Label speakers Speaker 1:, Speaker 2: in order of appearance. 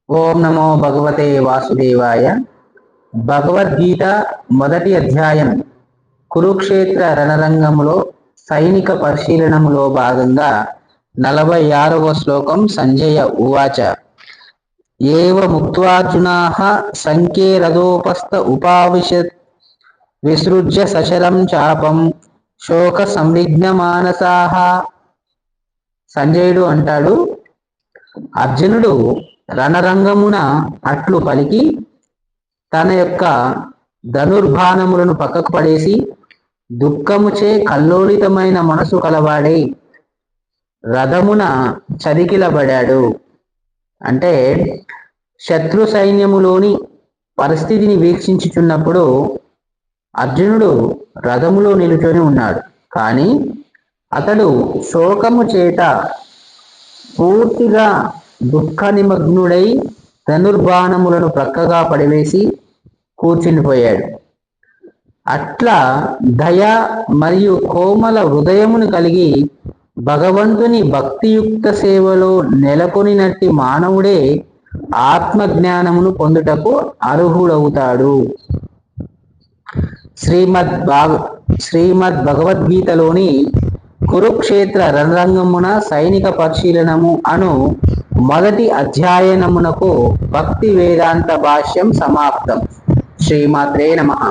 Speaker 1: ఓం నమో భగవతే వాసుదేవాయ. భగవద్గీత మొదటి అధ్యాయం కురుక్షేత్ర రణరంగంలో సైనిక పరిశీలనములో భాగంగా 46వ శ్లోకం. సంజయ ఉవాచ ఏవ ముక్త్వార్జునాః సంఖ్యే రథోపస్థ ఉపావిశత్ విసృజ్య సశరం చాపం శోక సంవిఘ్నమానసాః. సంజయుడు అంటాడు, అర్జునుడు రణరంగమున అట్లు పలికి తన యొక్క ధనుర్బాణములను పక్కకు పడేసి దుఃఖముచే కల్లోలితమైన మనసు కలవాడై రథమున చతికిలబడాడు. అంటే శత్రు సైన్యములోని పరిస్థితిని వీక్షించుచున్నప్పుడు అర్జునుడు రథములో నిలుచొని ఉన్నాడు. కానీ అతడు శోకము చేత పూర్తిగా దుఃఖ నిమగ్నుడై ధనుర్బాణములను ప్రక్కగా పడివేసి కూర్చునిపోయాడు. అట్లా దయ మరియు కోమల హృదయమును కలిగి భగవంతుని భక్తియుక్త సేవలో నెలకొనినట్టి మానవుడే ఆత్మజ్ఞానమును పొందుటకు అర్హుడవుతాడు. శ్రీమద్ భగవద్గీతలోని కురుక్షేత్ర రణరంగమున సైనిక పరిశీలనము అను మొదటి అధ్యాయనమునకు భక్తి వేదాంత భాష్యం సమాప్తం. శ్రీమాత్రే నమః.